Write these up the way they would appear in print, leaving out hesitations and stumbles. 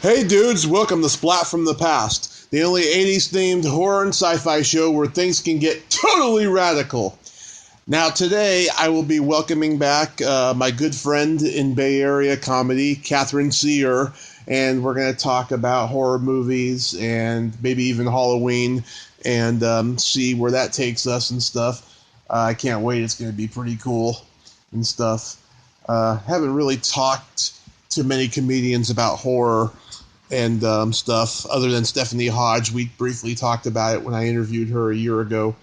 Hey dudes, welcome to Splat from the Past, the only 80s themed horror and sci-fi show where things can get totally radical. Now today I will be welcoming back my good friend in Bay Area comedy, Catherine Cyr, and we're going to talk about horror movies and maybe even Halloween and see where that takes us and stuff. I can't wait, it's going to be pretty cool and stuff. Haven't really talked to many comedians about horror and stuff, other than Stephanie Hodge. We briefly talked about it when I interviewed her a year ago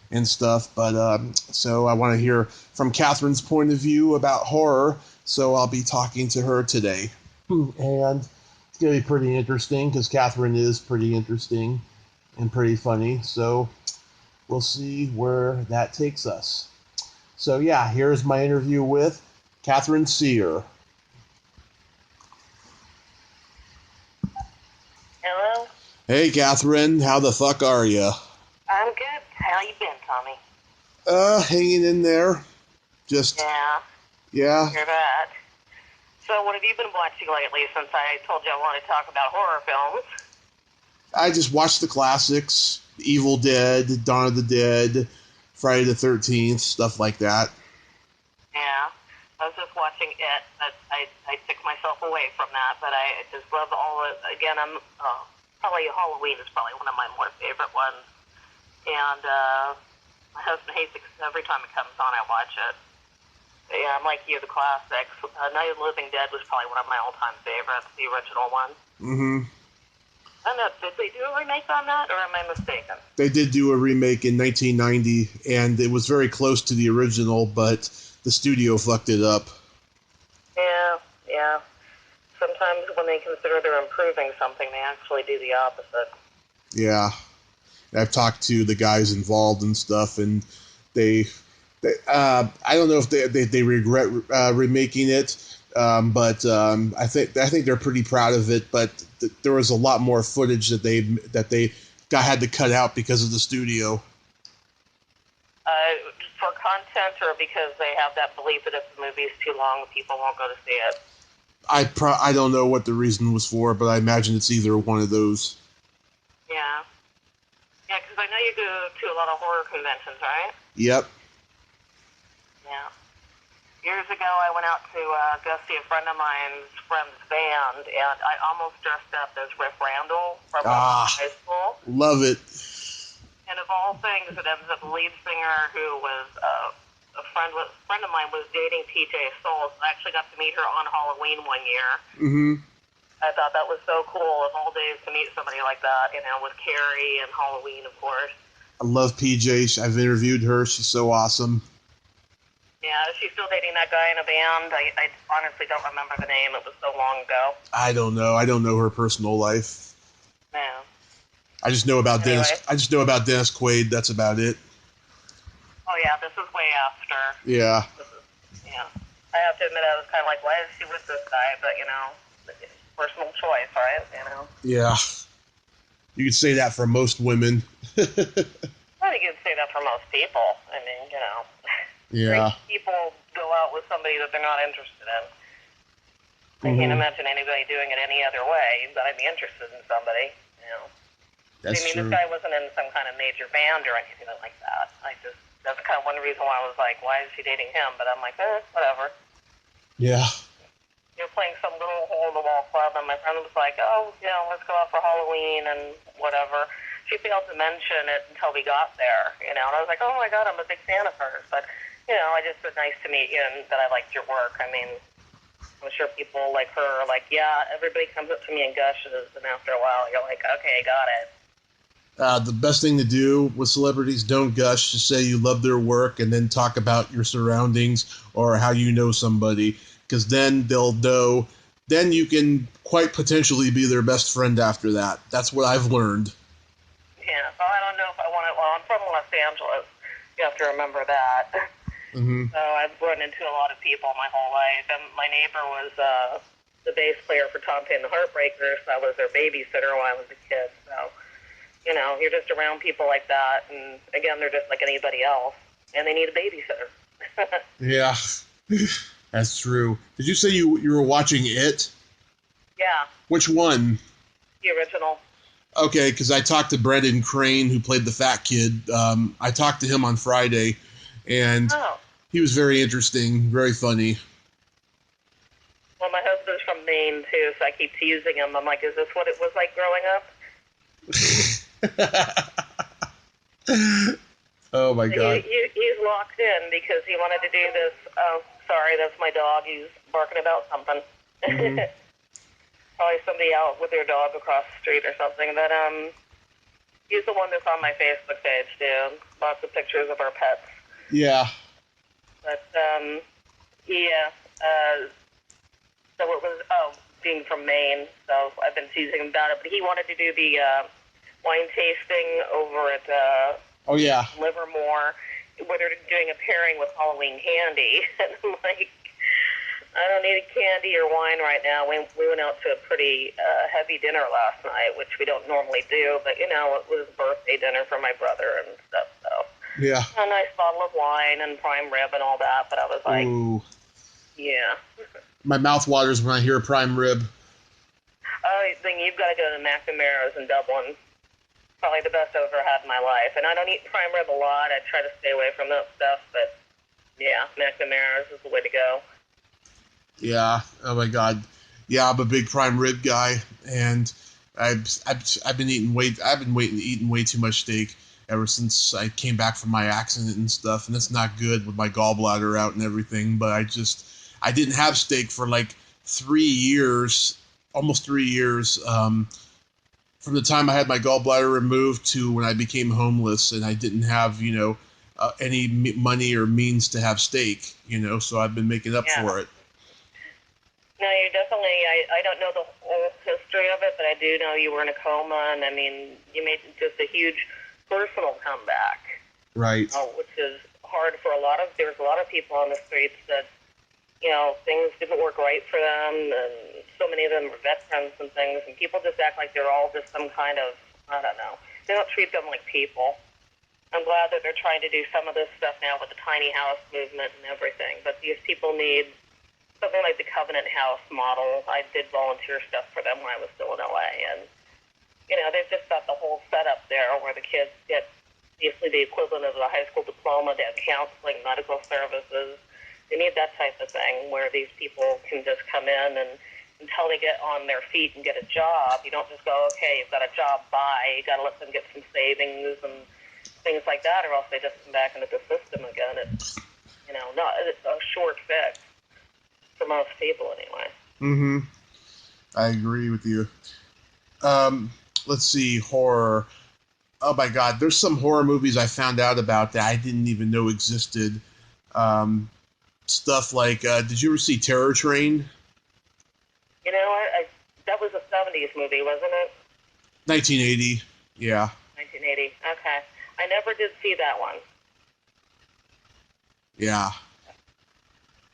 and stuff, but so I want to hear from Catherine's point of view about horror, so I'll be talking to her today. And it's going to be pretty interesting, because Catherine is pretty interesting and pretty funny, so we'll see where that takes us. So yeah, here's my interview with Catherine Cyr. Hello? Hey, Catherine, how the fuck are you? I'm good. How you been, Tommy? Hanging in there. Just, yeah. Hear that. So what have you been watching lately since I told you I wanted to talk about horror films? I just watched the classics, Evil Dead, Dawn of the Dead, Friday the 13th, stuff like that. Yeah. I was just watching it, but I took myself away from that, but I just love all of it. Again, probably Halloween is probably one of my more favorite ones. And my husband hates it because every time it comes on, I watch it. But yeah, I'm like you, the classics. Night of the Living Dead was probably one of my all-time favorites, the original one. Mm-hmm. I don't know, did they do a remake on that, or am I mistaken? They did do a remake in 1990, and it was very close to the original, but the studio fucked it up. Yeah. Sometimes when they consider they're improving something, they actually do the opposite. Yeah. I've talked to the guys involved and stuff, and they I don't know if they regret remaking it, but I think they're pretty proud of it. But there was a lot more footage that they had to cut out because of the studio. For content, or because they have that belief that if the movie is too long, people won't go to see it? I don't know what the reason was for, but I imagine it's either one of those. Yeah, because I know you go to a lot of horror conventions, right? Yep. Yeah. Years ago, I went out to go see a friend of mine's friend's band, and I almost dressed up as Rick Randall from high school. Love it. And of all things, it ends up the lead singer, who was a friend of mine, was dating PJ Souls. I actually got to meet her on Halloween one year. Mm-hmm. I thought that was so cool, of all days, to meet somebody like that, with Carrie and Halloween, of course. I love PJ. I've interviewed her. She's so awesome. Yeah, is she still dating that guy in a band? I honestly don't remember the name. It was so long ago. I don't know. I don't know her personal life. Yeah. I just know about Dennis. I just know about Dennis Quaid. That's about it. Oh yeah, this is way after. Yeah. Yeah. I have to admit, I was kind of like, why is she with this guy? But personal choice, right? Yeah. You could say that for most women. I think you'd say that for most people. I mean, Yeah. People go out with somebody that they're not interested in. I can't imagine anybody doing it any other way. You've got to be interested in somebody. That's true. This guy wasn't in some kind of major band or anything like that. That's kind of one reason why I was like, why is she dating him? But I'm like, whatever. Yeah. You're playing some little hole-in-the-wall club, and my friend was like, let's go out for Halloween and whatever. She failed to mention it until we got there, and I was like, oh my God, I'm a big fan of hers. But, I just said, nice to meet you, and that I liked your work. I mean, I'm sure people like her are like, yeah, everybody comes up to me and gushes, and after a while, you're like, okay, got it. The best thing to do with celebrities, don't gush. Just say you love their work and then talk about your surroundings or how you know somebody, because then they'll know. Then you can quite potentially be their best friend after that. That's what I've learned. Yeah, so I don't know if I want to. Well, I'm from Los Angeles. You have to remember that. Mm-hmm. So I've run into a lot of people my whole life. And my neighbor was the bass player for Tom Petty and the Heartbreakers. I was their babysitter when I was a kid. So, you're just around people like that. And, again, they're just like anybody else. And they need a babysitter. Yeah, that's true. Did you say you were watching it? Yeah, Yeah, Which one? the original. Okay, because I talked to Brendan Crane, who played the fat kid. I talked to him on Friday, and Oh. he was very interesting, very funny. Well, my husband's from Maine, too, so I keep teasing him. I'm like, is this what it was like growing up? Oh, my God. He's locked in because he wanted to do this. Oh, sorry, that's my dog. He's barking about something. Mm-hmm. Probably somebody out with their dog across the street or something. But he's the one that's on my Facebook page, too. Lots of pictures of our pets. Yeah. But, yeah. So it was, being from Maine, so I've been teasing him about it. But he wanted to do the wine tasting over at Oh, yeah. Livermore, where they're doing a pairing with Halloween candy. And I'm like, I don't need candy or wine right now. We went out to a pretty heavy dinner last night, which we don't normally do, but, you know, it was birthday dinner for my brother and stuff, so. Yeah. A nice bottle of wine and prime rib and all that, but I was like, ooh. Yeah. My mouth waters when I hear prime rib. Oh, then you've got to go to McNamara's in Dublin. Probably the best I've ever had in my life. And I don't eat prime rib a lot. I try to stay away from that stuff, but yeah, McNamara's is the way to go. Yeah. Oh my God. Yeah, I'm a big prime rib guy, and I've been eating way too much steak ever since I came back from my accident and stuff, and it's not good with my gallbladder out and everything. But I didn't have steak for like 3 years, almost 3 years, from the time I had my gallbladder removed to when I became homeless, and I didn't have, any money or means to have steak, so I've been making up for it. No, you definitely, I don't know the whole history of it, but I do know you were in a coma, and I mean, you made just a huge personal comeback. Right. Which is hard for there's a lot of people on the streets that, things didn't work right for them, and so many of them are veterans and things, and people just act like they're all just some kind of, I don't know, they don't treat them like people. I'm glad that they're trying to do some of this stuff now with the tiny house movement and everything, but these people need something like the Covenant House model. I did volunteer stuff for them when I was still in LA, and, they've just got the whole setup there where the kids get basically the equivalent of a high school diploma. They have counseling, medical services. They need that type of thing where these people can just come in and until they get on their feet and get a job, you don't just go, okay, you've got a job, bye. You got to let them get some savings and things like that, or else they just come back into the system again. It's, it's a short fix for most people anyway. Mm-hmm. I agree with you. Let's see, horror. Oh my God, there's some horror movies I found out about that I didn't even know existed. Stuff like, did you ever see Terror Train? You know what? That was a 70s movie, wasn't it? 1980, yeah. 1980, okay. I never did see that one. Yeah.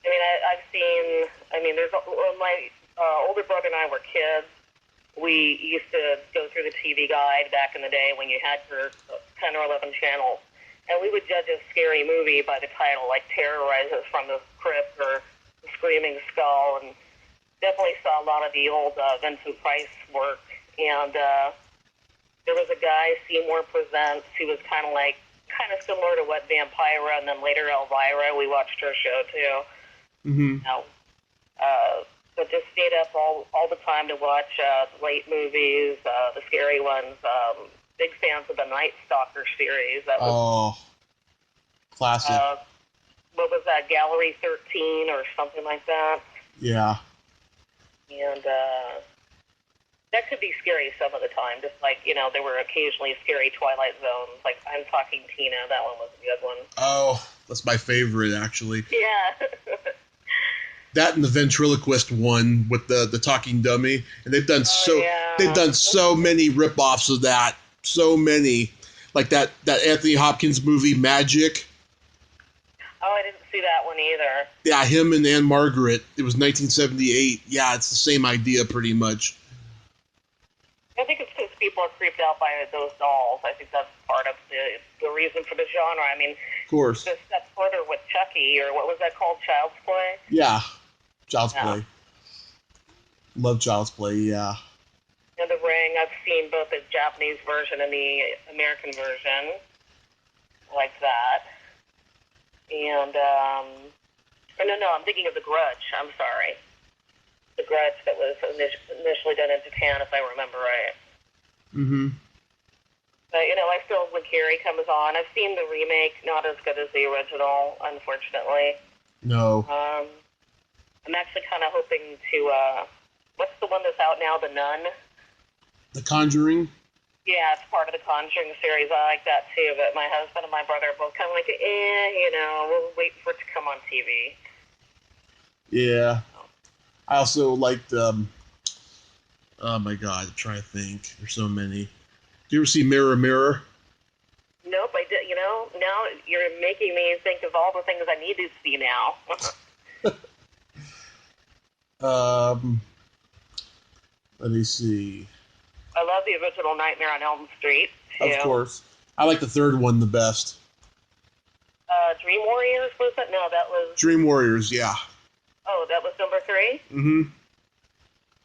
There's when my older brother and I were kids, we used to go through the TV guide back in the day when you had your 10 or 11 channels, and we would judge a scary movie by the title, like Terrorizes from the Crypt or The Screaming Skull, and definitely saw a lot of the old Vincent Price work. And there was a guy, Seymour Presents, who was kind of similar to what Vampira, and then later Elvira. We watched her show too. Mm-hmm. But just stayed up all the time to watch late movies, the scary ones. Big fans of the Night Stalker series. That was, classic. What was that, Gallery 13 or something like that? Yeah. And that could be scary some of the time. Just like, there were occasionally scary Twilight Zones. Like, I'm Talking Tina. That one was a good one. Oh, that's my favorite, actually. Yeah. That and the ventriloquist one with the talking dummy, and they've done so many rip-offs of that, so many, like that Anthony Hopkins movie Magic. Oh, I didn't see that one either. Yeah, him and Anne Margaret. It was 1978. Yeah, it's the same idea pretty much. I think it's because people are creeped out by those dolls. I think that's part of the reason for the genre. I mean, of course. The step further with Chucky, or what was that called, Child's Play? Yeah, Child's Play. Love Child's Play, yeah. And The Ring, I've seen both the Japanese version and the American version. Like that. And, no, I'm thinking of The Grudge. I'm sorry. The Grudge that was initially done in Japan, if I remember right. Mm-hmm. But, I still, when Carrie comes on, I've seen the remake, not as good as the original, unfortunately. No. I'm actually kind of hoping to, what's the one that's out now, The Nun? The Conjuring? Yeah, it's part of the Conjuring series. I like that too, but my husband and my brother are both kind of like, we'll wait for it to come on TV. Yeah. I also liked, oh my God, I'm trying to think. There's so many. Do you ever see Mirror, Mirror? Nope, I did. Now you're making me think of all the things I need to see now. Let me see. I love the original Nightmare on Elm Street, too. Of course. I like the third one the best. Dream Warriors, was it? No, that was... Dream Warriors, yeah. Oh, that was number 3? Mm-hmm.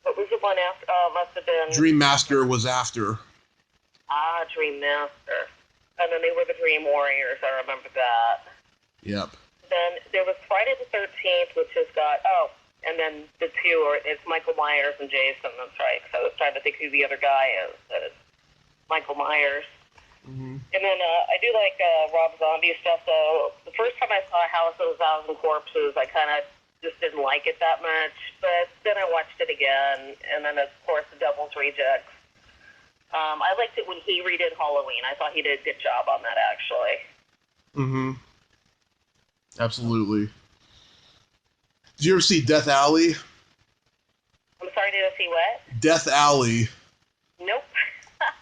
What was the one after? Oh, it must have been... Dream Master was after. Ah, Dream Master. And then they were the Dream Warriors, I remember that. Yep. Then there was Friday the 13th, which has got... and then the two it's Michael Myers and Jason, that's right. So I was trying to think who the other guy is. It's Michael Myers. Mm-hmm. And then I do like Rob Zombie stuff, though. The first time I saw House of a Thousand Corpses, I kind of just didn't like it that much. But then I watched it again, and then, of course, The Devil's Rejects. I liked it when he redid Halloween. I thought he did a good job on that, actually. Mm-hmm. Absolutely. Did you ever see Death Alley? I'm sorry, did I see what? Death Alley. Nope.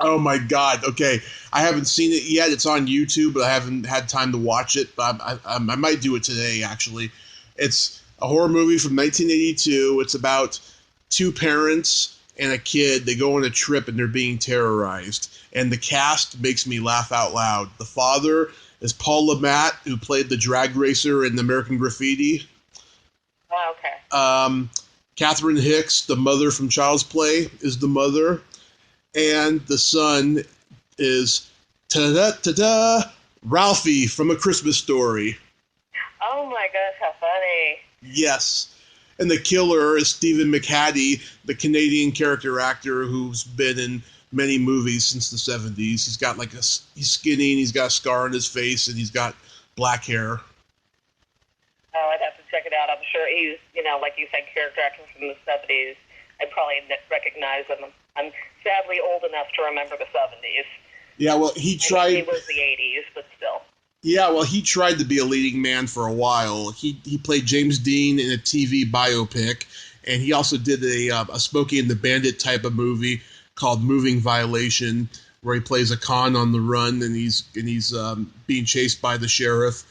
Oh my God. Okay, I haven't seen it yet. It's on YouTube, but I haven't had time to watch it. But I might do it today. Actually, it's a horror movie from 1982. It's about two parents and a kid. They go on a trip and they're being terrorized. And the cast makes me laugh out loud. The father is Paul LeMat, who played the drag racer in American Graffiti. Oh, okay. Catherine Hicks, the mother from Child's Play, is the mother. And the son is ta-da-ta-da, Ralphie from A Christmas Story. Oh my gosh, how funny. Yes. And the killer is Stephen McHattie, the Canadian character actor who's been in many movies since the 70s. He's got he's skinny and he's got a scar on his face and he's got black hair. Oh, I'd have to check it out. I'm sure he's, like you said, character actor from the 70s. I'd probably recognize him. I'm sadly old enough to remember the 70s. Yeah, well, he tried... It was the 80s, but still. Yeah, well, he tried to be a leading man for a while. He played James Dean in a TV biopic, and he also did a Smokey and the Bandit type of movie called Moving Violation, where he plays a con on the run, and he's being chased by the sheriff,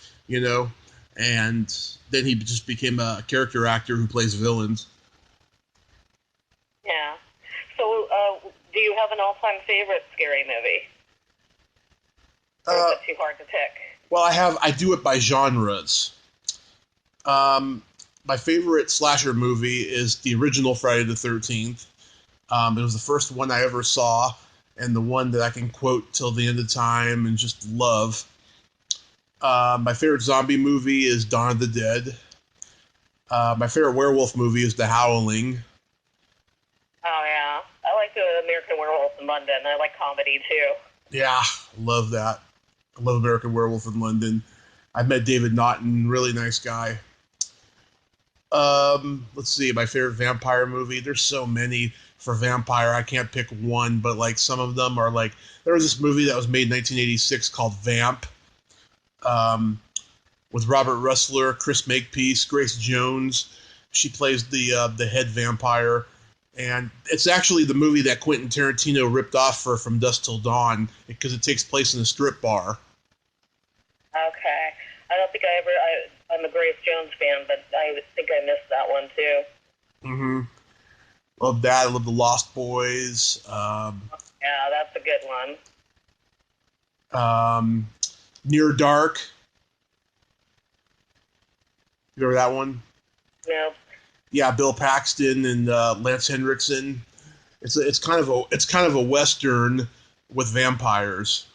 and then he just became a character actor who plays villains. Yeah. So, do you have an all-time favorite scary movie? Or is it too hard to pick? Well, I do it by genres. My favorite slasher movie is the original Friday the 13th. It was the first one I ever saw, and the one that I can quote till the end of time and just love. My favorite zombie movie is Dawn of the Dead. My favorite werewolf movie is The Howling. Oh, yeah. I like the American Werewolf in London. I like comedy, too. Yeah, love that. I love American Werewolf in London. I met David Naughton, really nice guy. Let's see, my favorite vampire movie. There's so many for vampire. I can't pick one, but some of them are there was this movie that was made in 1986 called Vamp, with Robert Russler, Chris Makepeace, Grace Jones. She plays the head vampire. And it's actually the movie that Quentin Tarantino ripped off for From Dusk Till Dawn because it takes place in a strip bar. Okay. I don't think I'm a Grace Jones fan, but I think I missed that one, too. Mm-hmm. Love that. I love The Lost Boys. Yeah, that's a good one. Near Dark. You remember that one? No. Yeah, Bill Paxton and Lance Henriksen. It's kind of a western with vampires.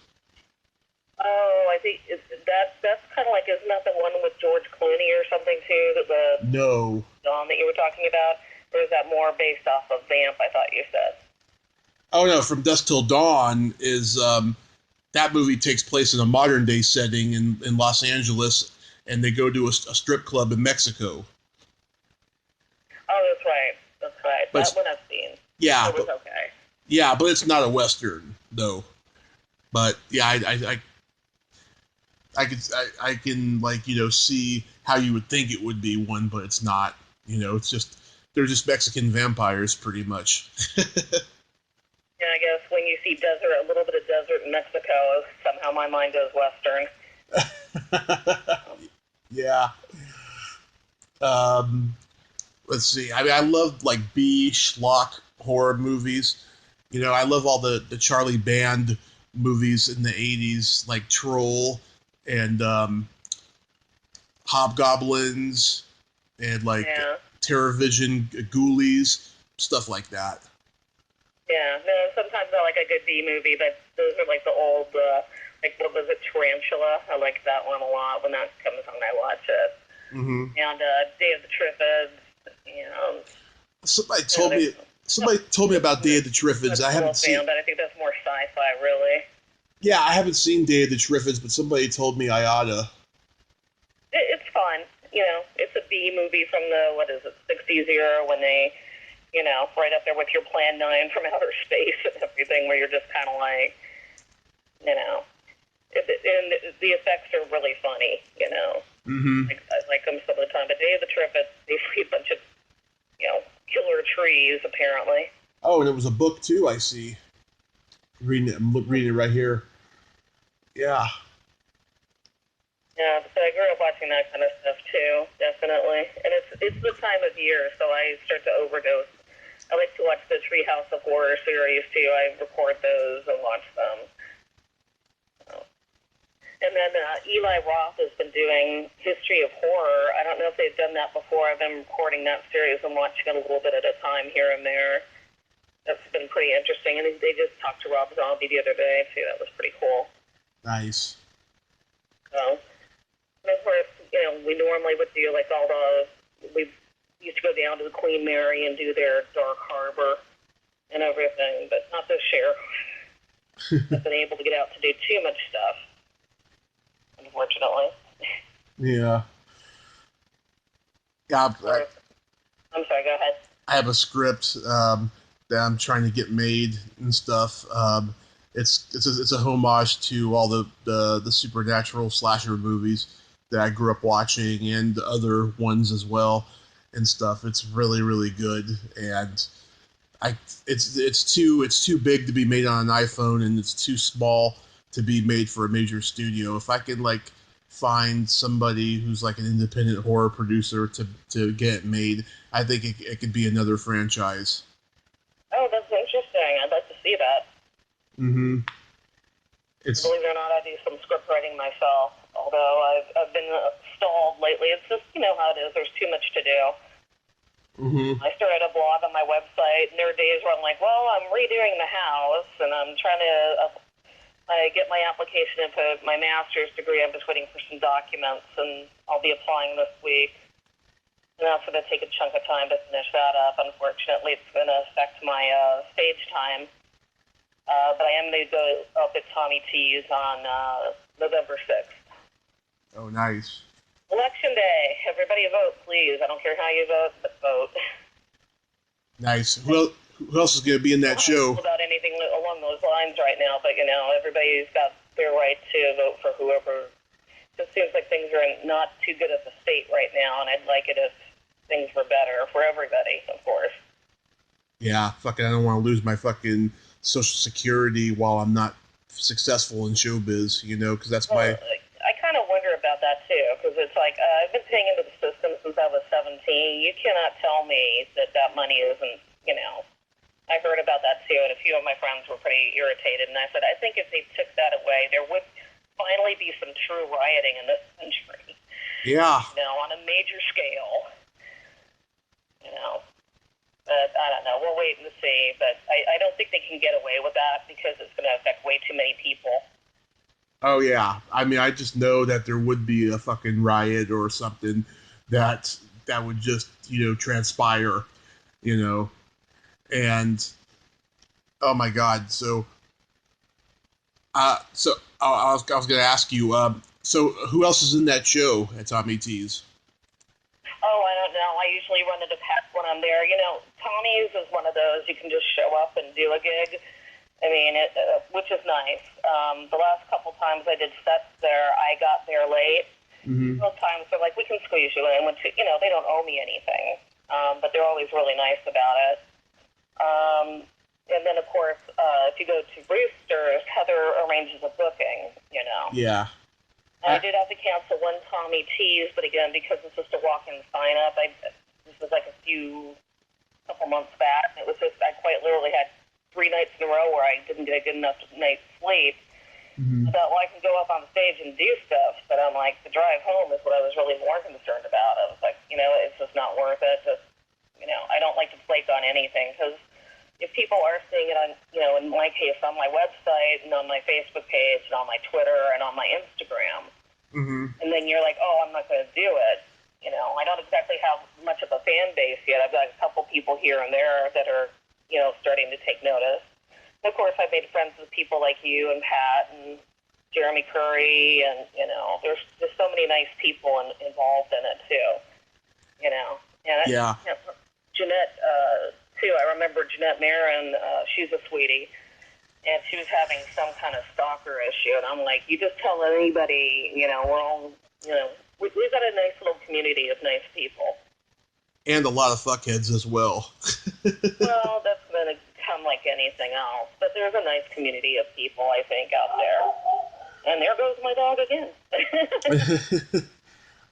Oh, I think that's kind of like, isn't that the one with George Clooney or something too? No. Dawn that you were talking about, or is that more based off of Vamp? I thought you said. Oh no, From Dusk Till Dawn is that movie takes place in a modern day setting in Los Angeles, and they go to a strip club in Mexico. Oh, that's right. That's right. But That one I've seen. yeah, It was okay. yeah, but it's not a western though. But yeah, I can like see how you would think it would be one, but it's not. It's just they're just Mexican vampires, pretty much. And I guess when you see desert, a little bit of desert in Mexico, somehow my mind goes western. Yeah. Let's see. I mean, I love like B schlock horror movies. I love all the Charlie Band movies in the '80s, like Troll and Hobgoblins and like Terrorvision Ghoulies, stuff like that. Yeah, no, sometimes I like a good B movie, but those are like the old, like, what was it, Tarantula? I like that one a lot. When that comes on, I watch it. Mm-hmm. And Day of the Triffids, Somebody told me about Day of the Triffids. I haven't seen it, but I think that's more sci-fi, really. Yeah, I haven't seen Day of the Triffids, but somebody told me I oughta. It's fun. It's a B movie from the, 60s era when they, right up there with your Plan 9 from outer space and everything, where you're just kind of like, and the effects are really funny, Mm-hmm. I like them some of the time. But Day of the Triffids, they see a bunch of, killer trees, apparently. Oh, and it was a book, too, I see. I'm reading it right here. Yeah. Yeah, so I grew up watching that kind of stuff, too, definitely. And it's the time of year, so I start to overdose. I like to watch the Treehouse of Horror series, too. I record those and watch them. And then Eli Roth has been doing History of Horror. I don't know if they've done that before. I've been recording that series and watching it a little bit at a time here and there. That's been pretty interesting. And they just talked to Rob Zombie the other day, too. That was pretty cool. Nice. So, and of course, we normally would do like we used to go down to the Queen Mary and do their Dark Harbor and everything, but not this year. I've been able to get out to do too much stuff, unfortunately. Yeah. I'm sorry, go ahead. I have a script that I'm trying to get made and stuff. It's a homage to all the supernatural slasher movies that I grew up watching and the other ones as well and stuff. It's really, really good, and it's too big to be made on an iPhone, and it's too small to be made for a major studio. If I can like find somebody who's like an independent horror producer to get it made, I think it could be another franchise. Oh, that's interesting. I'd like to see that. Mm-hmm. Believe it or not, I do some script writing myself, although I've been stalled lately. It's just, how it is. There's too much to do. Mm-hmm. I started a blog on my website, and there are days where I'm like, well, I'm redoing the house, and I'm trying to get my application in for my master's degree. I'm just waiting for some documents, and I'll be applying this week. And that's going to take a chunk of time to finish that up. Unfortunately, it's going to affect my stage time. But I am going to go up at Tommy T's on November 6th. Oh, nice. Election day. Everybody vote, please. I don't care how you vote, but vote. Nice. Who else is going to be in that show? About anything along those lines right now, but everybody's got their right to vote for whoever. It seems like things are not too good at the state right now, and I'd like it if things were better for everybody, of course. Yeah, I don't want to lose my fucking Social Security while I'm not successful in showbiz, because that's my... I kind of wonder about that, too, because it's like, I've been paying into the system since I was 17. You cannot tell me that money isn't, I heard about that, too, and a few of my friends were pretty irritated, and I said, I think if they took that away, there would finally be some true rioting in this country. Yeah. On a major scale. know. But I don't know. We'll wait and see. But I don't think they can get away with that because it's going to affect way too many people. Oh, yeah. I mean, I just know that there would be a fucking riot or something that would just, transpire, and oh my God. So I was going to ask you, so who else is in that show at Tommy T's? Oh, I don't know. I usually run into Pat when I'm there. Tommy's is one of those you can just show up and do a gig. I mean, which is nice. The last couple times I did sets there, I got there late. Mm-hmm. Those times they're like, we can squeeze you in. Which, they don't owe me anything, but they're always really nice about it. And then, of course, if you go to Brewster's, Heather arranges a booking, Yeah. I did have to cancel one Tommy T's, but again, because it's just a walk-in sign-up, this was like couple months back, and it was just, I quite literally had 3 nights in a row where I didn't get a good enough night's sleep. Mm-hmm. I thought, well, I can go up on stage and do stuff, but I'm like, the drive home is what I was really more concerned about. I was like, it's just not worth it. I don't like to flake on anything, because if people are seeing it on, in my case, on my website and on my Facebook page and on my Twitter and on my Instagram, mm-hmm. and then you're like, oh, I'm not going to do it. I don't exactly have much of a fan base yet. I've got a couple people here and there that are, starting to take notice. And of course, I've made friends with people like you and Pat and Jeremy Curry, and, there's so many nice people involved in it, too. And Yeah. Jeanette, too, I remember Jeanette Marin, she's a sweetie, and she was having some kind of stalker issue, and I'm like, you just tell anybody, we're all, we've got a nice little community of nice people. And a lot of fuckheads as well. Well, that's going to come like anything else, but there's a nice community of people, I think, out there. And there goes my dog again.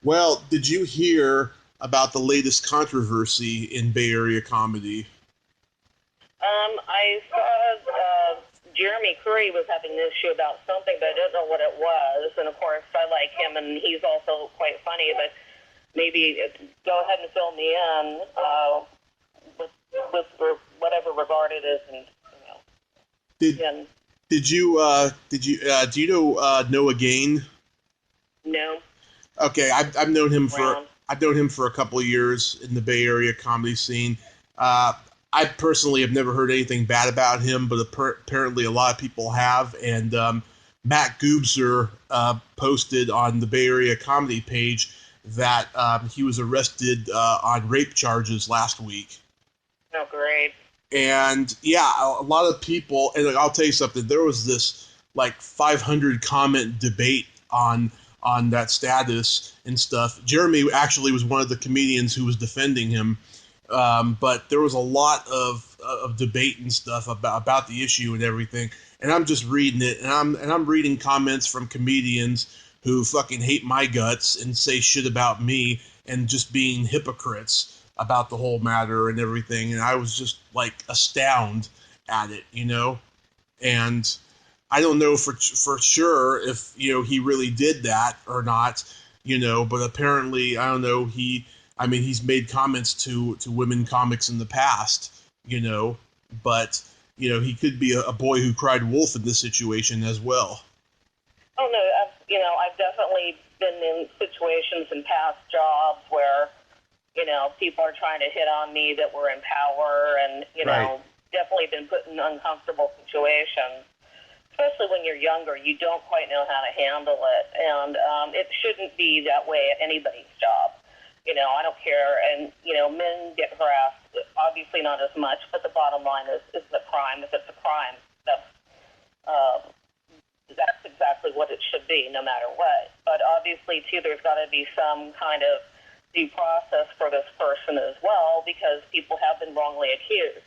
Well, did you hear about the latest controversy in Bay Area comedy? I saw Jeremy Curry was having an issue about something, but I don't know what it was. And, of course, I like him, and he's also quite funny, but maybe go ahead and fill me in with whatever regard it is. And, do you know Noah Gain? No. Okay, I've known him for a couple of years in the Bay Area comedy scene. I personally have never heard anything bad about him, but apparently a lot of people have. And Matt Goobser posted on the Bay Area comedy page that he was arrested on rape charges last week. Oh, great. And yeah, a lot of people, and I'll tell you something, there was this 500 comment debate on that status and stuff. Jeremy actually was one of the comedians who was defending him. But there was a lot of debate and stuff about the issue and everything. And I'm just reading it, and I'm reading comments from comedians who fucking hate my guts and say shit about me and just being hypocrites about the whole matter and everything. And I was just astounded at it, And I don't know for sure if he really did that or not, But apparently, I don't know. He's made comments to women comics in the past, But he could be a boy who cried wolf in this situation as well. Oh no, I've definitely been in situations in past jobs where, people are trying to hit on me that were in power, and Right. Definitely been put in uncomfortable situations. Especially when you're younger, you don't quite know how to handle it, and it shouldn't be that way at anybody's job. I don't care, and men get harassed. Obviously, not as much, but the bottom line is the crime. If it's a crime, that's exactly what it should be, no matter what. But obviously, too, there's got to be some kind of due process for this person as well, because people have been wrongly accused.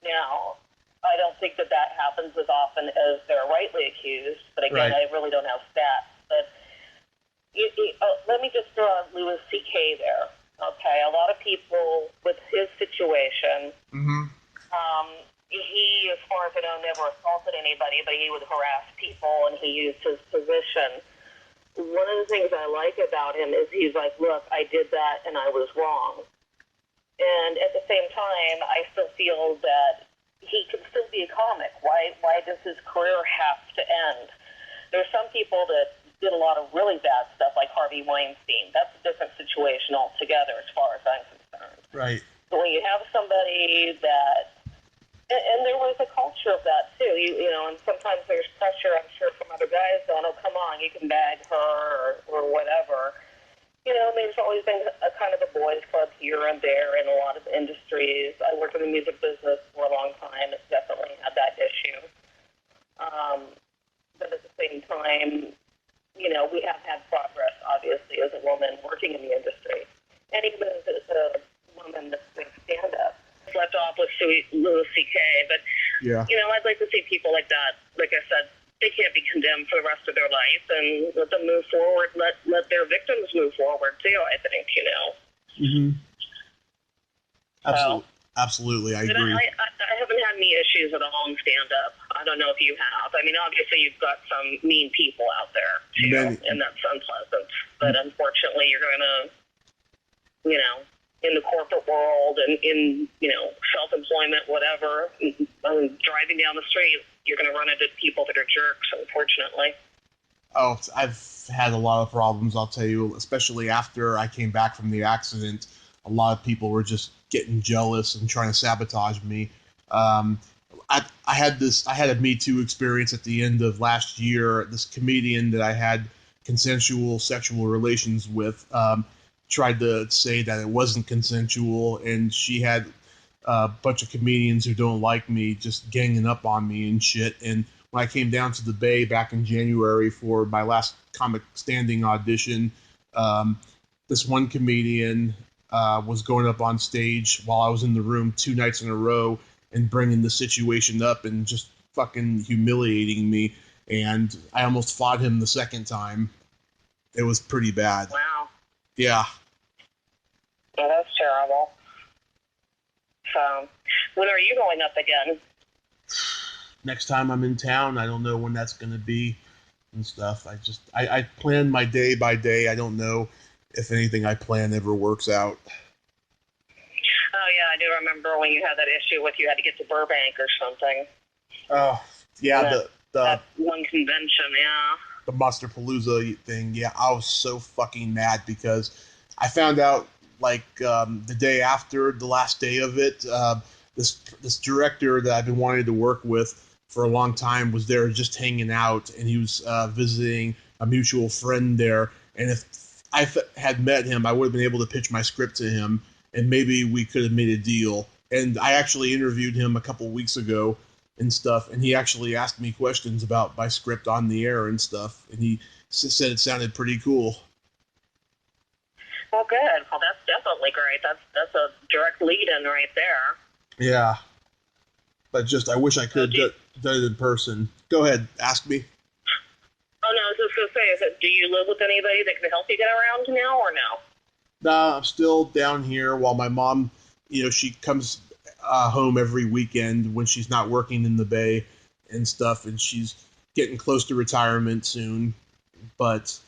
Now, I don't think that happens as often as they're rightly accused, but again, Right. I really don't have stats. But let me just throw out Louis C.K. there. Okay, a lot of people with his situation, Mm-hmm. he, as far as I know, never assaulted anybody, but he would harass people, and he used his position. One of the things I like about him is he's like, look, I did that, and I was wrong. And at the same time, I still feel that he can still be a comic. Why does his career have to end? There's some people that did a lot of really bad stuff, like Harvey Weinstein. That's a different situation altogether, as far as I'm concerned. Right. But when you have somebody that, and there was a culture of that too, you know, and sometimes there's pressure, I'm sure, from other guys going, oh, come on, you can bag her or whatever. You know, there's always been a kind of a boys' club here and there in a lot of industries. I worked in the music business for a long time. It's definitely had that issue. But at the same time, you know, we have had progress, obviously, as a woman working in the industry. And even as a woman that's doing stand-up. Left off with Louis C.K., but, Yeah. you know, I'd like to see people like that, like I said, they can't be condemned for the rest of their life, and let them move forward, let their victims move forward, too, I think, you know. Mm-hmm. So, Absolutely, I agree. I haven't had any issues at all in stand-up. I don't know if you have. I mean, obviously, you've got some mean people out there, too, and that's unpleasant. But unfortunately, you're going to, you know, in the corporate world and in, you know, self-employment, whatever, driving down the street, you're going to run into people that are jerks, unfortunately. Oh, I've had a lot of problems, I'll tell you, especially after I came back from the accident. A lot of people were just getting jealous and trying to sabotage me. I had a Me Too experience at the end of last year. This comedian that I had consensual sexual relations with tried to say that it wasn't consensual, and she had a bunch of comedians who don't like me just ganging up on me and shit. And when I came down to the Bay back in January for my last comic standing audition, this one comedian was going up on stage while I was in the room 2 nights in a row and bringing the situation up and just fucking humiliating me. And I almost fought him the second time. It was pretty bad. Wow. Yeah. Well, that's terrible. So, when are you going up again? Next time I'm in town, I don't know when that's going to be and stuff. I plan my day by day. I don't know if anything I plan ever works out. Oh, yeah, I do remember when you had that issue with you had to get to Burbank or something. Oh, yeah, that one convention, yeah. The Monsterpalooza thing, yeah, I was so fucking mad because I found out, like, the day after, the last day of it, this director that I've been wanting to work with for a long time was there just hanging out, and he was visiting a mutual friend there, and if I had met him, I would have been able to pitch my script to him, and maybe we could have made a deal. And I actually interviewed him a couple weeks ago and stuff, and he actually asked me questions about my script on the air and stuff, and he said it sounded pretty cool. Well, good. Well, that's definitely great. That's a direct lead-in right there. Yeah. But just, I wish I could have done it in person. Go ahead, ask me. Oh, no, I was just going to say, do you live with anybody that can help you get around now or no? Nah, I'm still down here while my mom, you know, she comes home every weekend when she's not working in the Bay and stuff, and she's getting close to retirement soon. But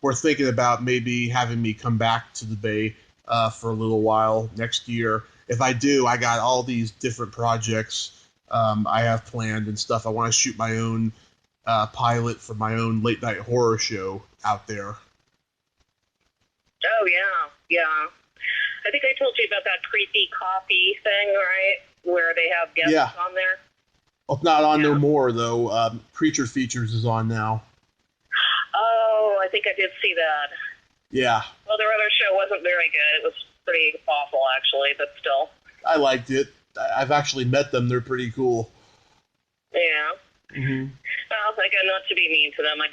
we're thinking about maybe having me come back to the Bay for a little while next year. If I do, I got all these different projects I have planned and stuff. I want to shoot my own pilot for my own late night horror show out there. Oh, yeah. I think I told you about that creepy coffee thing, right? Where they have guests on there. Well, it's not on no more, though. Creature Features is on now. Oh, I think I did see that. Yeah. Well, their other show wasn't very good. It was pretty awful, actually, but still. I liked it. I've actually met them. They're pretty cool. Yeah. Mm-hmm. Well, again, not to be mean to them. I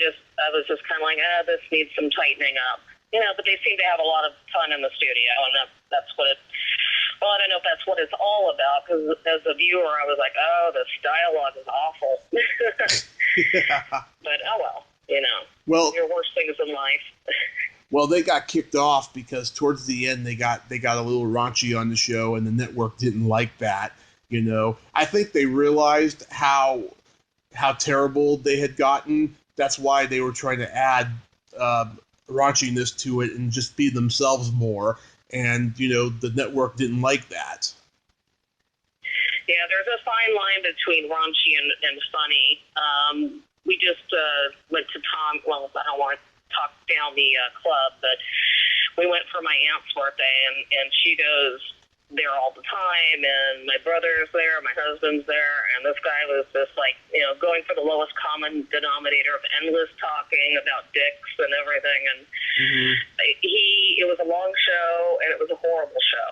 was just kind of like, this needs some tightening up. You know, but they seem to have a lot of fun in the studio, and that's what it. Well, I don't know if that's what it's all about, because as a viewer, I was like, oh, this dialogue is awful. Yeah. But, oh well, you know. Well, your worst things in life. Well, they got kicked off because towards the end they got a little raunchy on the show, and the network didn't like that. You know, I think they realized how terrible they had gotten. That's why they were trying to add raunchiness to it and just be themselves more. and, the network didn't like that. Yeah, there's a fine line between raunchy and funny. We just went to Tom. Well, I don't want to talk down the club, but we went for my aunt's birthday, and she goes there all the time, and my brother's there, my husband's there, and this guy was just going for the lowest common denominator of endless talking about dicks and everything, and it was a long show, and it was a horrible show.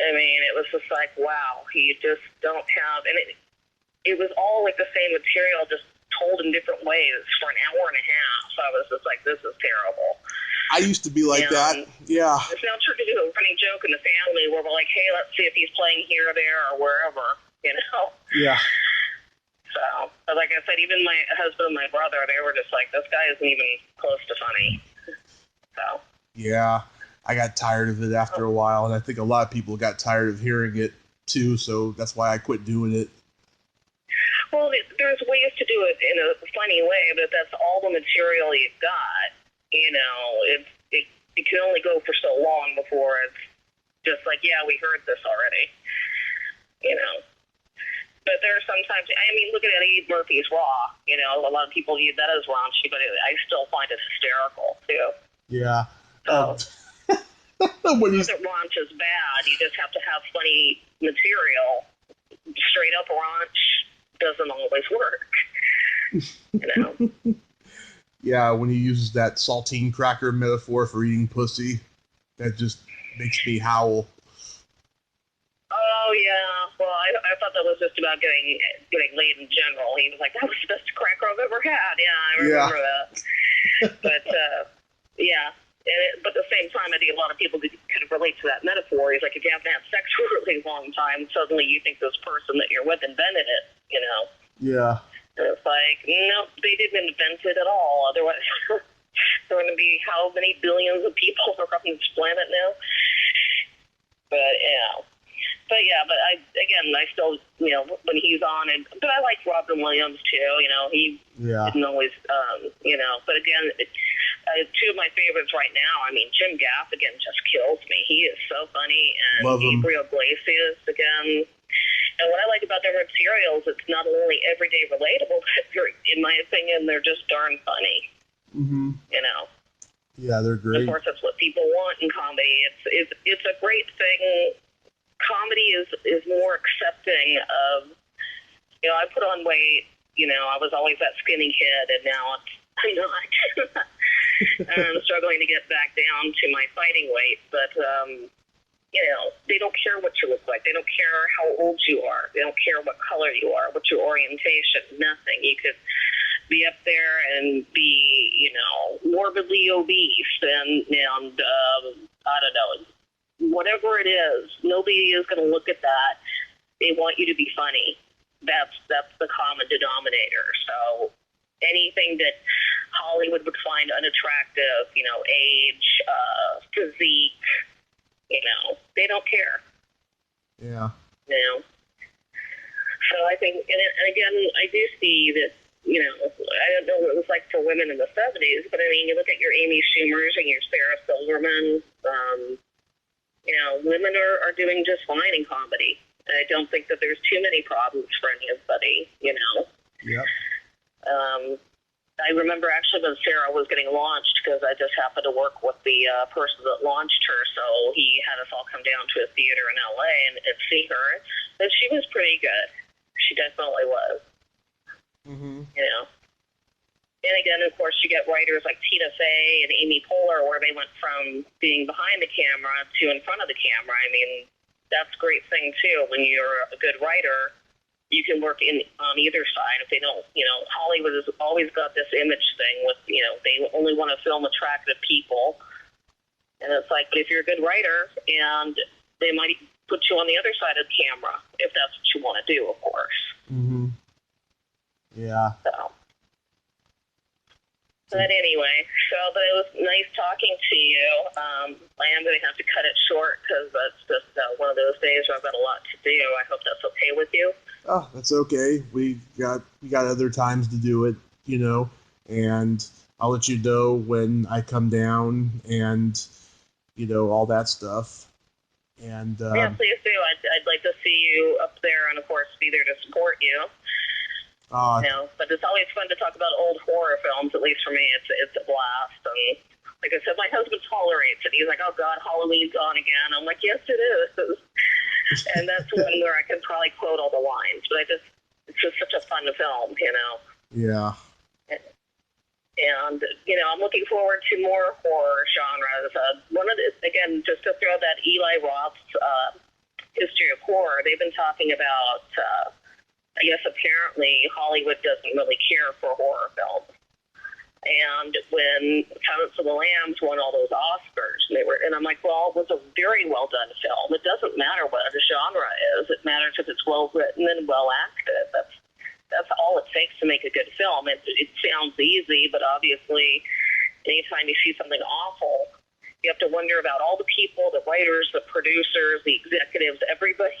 I mean, it was just like, wow, you just don't have, and it was all like the same material, just told in different ways for an hour and a half. So I was just like, this is terrible. I used to be like that, yeah. It's now true to do a running joke in the family where we're like, hey, let's see if he's playing here or there or wherever, Yeah. So, but like I said, even my husband and my brother, they were just like, this guy isn't even close to funny. So. Yeah, I got tired of it after a while, and I think a lot of people got tired of hearing it too, so that's why I quit doing it. Well, there's ways to do it in a funny way, but that's all the material you've got. It can only go for so long before it's just like, yeah, we heard this already. But there are sometimes, look at Eddie Murphy's Raw. A lot of people view that as raunchy, but I still find it hysterical, too. Yeah. So, that raunch is bad. You just have to have funny material. Straight up raunch doesn't always work. Yeah, when he uses that saltine cracker metaphor for eating pussy, that just makes me howl. Oh, yeah. Well, I thought that was just about getting laid in general. He was like, that was the best cracker I've ever had. Yeah, I remember that. But, yeah. But at the same time, I think a lot of people could relate to that metaphor. He's like, if you haven't had sex for a really long time, suddenly you think this person that you're with invented it, Yeah. And it's like, no, they didn't invent it at all. Otherwise, there are going to be how many billions of people are on this planet now? But, but I still, when he's on, but I like Robin Williams, too. He didn't always, but again, two of my favorites right now, Jim Gaffigan just kills me. He is so funny, and Gabriel Iglesias, again. And what I like about their materials, it's not only everyday relatable, but in my opinion, they're just darn funny. Mm-hmm. Yeah, they're great. Of course, that's what people want in comedy. It's a great thing. Comedy is more accepting of, I put on weight, I was always that skinny kid, and now I'm not. I'm struggling to get back down to my fighting weight, but, they don't care what you look like. They don't care how old you are. They don't care what color you are, what's your orientation, nothing. You could be up there and be, morbidly obese and I don't know, whatever it is, nobody is going to look at that. They want you to be funny. That's the common denominator. So anything that Hollywood would find unattractive, age, physique, they don't care. Yeah. So I think, and again, I do see that, I don't know what it was like for women in the 70s, but you look at your Amy Schumers and your Sarah Silverman, women are doing just fine in comedy. And I don't think that there's too many problems for anybody, Yep. I remember actually when Sarah was getting launched, because I just happened to work with the person that launched her, so he had us all come down to a theater in L.A. and see her, and she was pretty good. She definitely was. Mm-hmm. And again, of course, you get writers like Tina Fey and Amy Poehler, where they went from being behind the camera to in front of the camera. That's a great thing, too. When you're a good writer, you can work on either side. If they don't, Hollywood has always got this image thing with, they only want to film attractive people. And it's like, but if you're a good writer, and they might put you on the other side of the camera, if that's what you want to do, of course. Mm-hmm. Yeah. So. But anyway, but it was nice talking to you. I am going to have to cut it short because that's just one of those days where I've got a lot to do. I hope that's okay with you. Oh, that's okay. We got other times to do it, and I'll let you know when I come down, and all that stuff. And yeah, please do. I'd like to see you up there, and of course be there to support you. But it's always fun to talk about old horror films. At least for me, it's a blast. And like I said, my husband tolerates it. He's like, "Oh God, Halloween's on again." I'm like, "Yes, it is." And that's one where I can probably quote all the lines. But it's just such a fun film, Yeah. And I'm looking forward to more horror genres. Again, just to throw that Eli Roth's history of horror, they've been talking about. I guess apparently Hollywood doesn't really care for horror films. And when Silence of the Lambs won all those Oscars, and I'm like, well, it was a very well done film. It doesn't matter what the genre is. It matters if it's well written and well acted. That's all it takes to make a good film. It sounds easy, but obviously, anytime you see something awful, you have to wonder about all the people, the writers, the producers, the executives, everybody.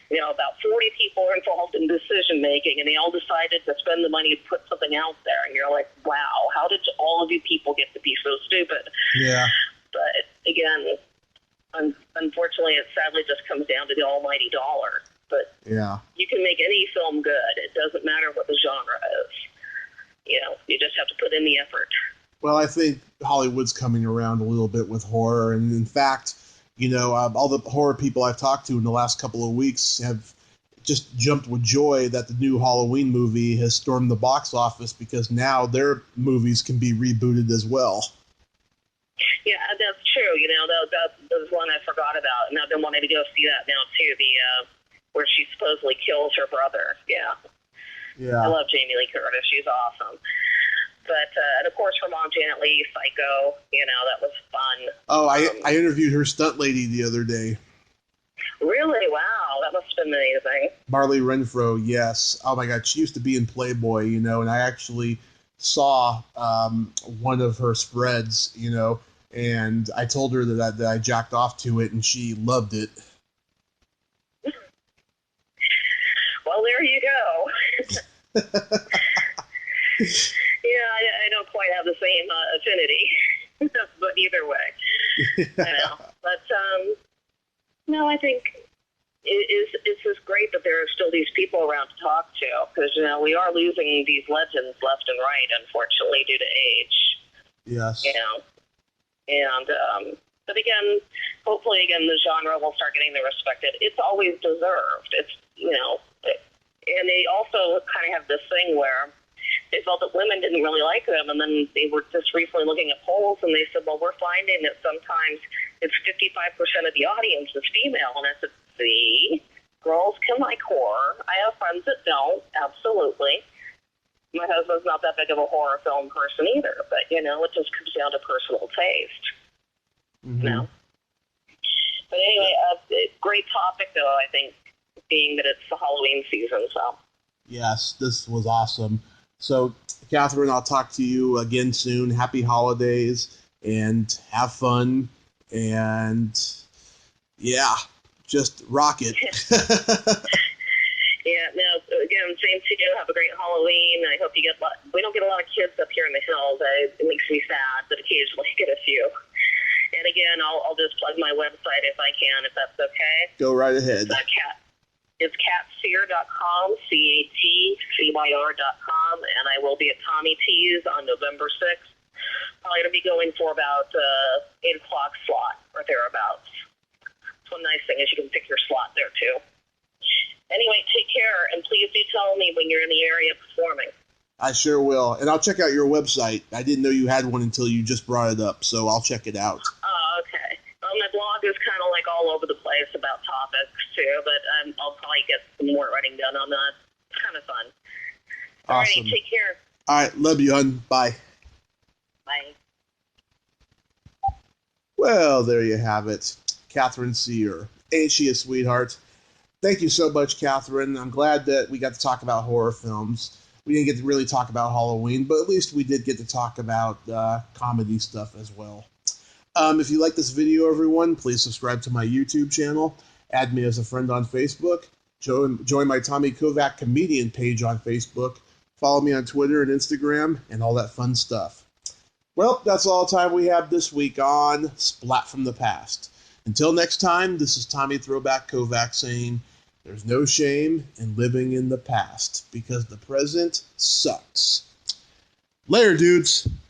About 40 people are involved in decision making, and they all decided to spend the money to put something out there. And you're like, wow, how did all of you people get to be so stupid? Yeah. But again, unfortunately, it sadly just comes down to the almighty dollar. But yeah, you can make any film good. It doesn't matter what the genre is. You just have to put in the effort. Well, I think Hollywood's coming around a little bit with horror, and in fact, all the horror people I've talked to in the last couple of weeks have just jumped with joy that the new Halloween movie has stormed the box office because now their movies can be rebooted as well. Yeah, that's true. That was one I forgot about, and I've been wanting to go see that now too. Where she supposedly kills her brother. Yeah. I love Jamie Lee Curtis. She's awesome. But, and of course, her mom, Janet Leigh, Psycho, that was fun. Oh, I interviewed her stunt lady the other day. Really? Wow. That must have been amazing. Marley Renfro, yes. Oh, my God. She used to be in Playboy, and I actually saw one of her spreads, and I told her that I jacked off to it, and she loved it. Well, there you go. Yeah, I don't quite have the same affinity, but either way. But, no, I think it's just great that there are still these people around to talk to, because, we are losing these legends left and right, unfortunately, due to age. Yes. And, but again, hopefully, the genre will start getting the respect it's always deserved. It's, and they also kind of have this thing where they felt that women didn't really like them, and then they were just recently looking at polls, and they said, well, we're finding that sometimes it's 55% of the audience is female. And I said, see, girls can like horror. I have friends that don't, absolutely. My husband's not that big of a horror film person either, but, it just comes down to personal taste. Mm-hmm. But anyway, great topic, though, I think, being that it's the Halloween season, so. Yes, this was awesome. So, Catherine, I'll talk to you again soon. Happy holidays, and have fun, and, yeah, just rock it. Yeah, no, again, same to you. Have a great Halloween. I hope you get we don't get a lot of kids up here in the hills. It makes me sad, but occasionally get a few. And again, I'll just plug my website if I can, if that's okay. Go right ahead. It's catcyr.com, CATCYR.com, and I will be at Tommy T's on November 6th. Probably going to be going for about 8 o'clock slot or thereabouts. So one nice thing is you can pick your slot there, too. Anyway, take care, and please do tell me when you're in the area performing. I sure will, and I'll check out your website. I didn't know you had one until you just brought it up, so I'll check it out. Oh, okay. Well, my blog is kind of like all over the place about topics, too, but I'll probably get some more writing done on that. It's kind of fun. Awesome. Alrighty, take care. All right, love you, hon. Bye. Bye. Well, there you have it. Catherine Cyr. Ain't she a sweetheart? Thank you so much, Catherine. I'm glad that we got to talk about horror films. We didn't get to really talk about Halloween, but at least we did get to talk about comedy stuff as well. If you like this video, everyone, please subscribe to my YouTube channel. Add me as a friend on Facebook. Join my Tommy Kovac comedian page on Facebook. Follow me on Twitter and Instagram and all that fun stuff. Well, that's all the time we have this week on Splat from the Past. Until next time, this is Tommy Throwback Kovac saying, there's no shame in living in the past because the present sucks. Later, dudes.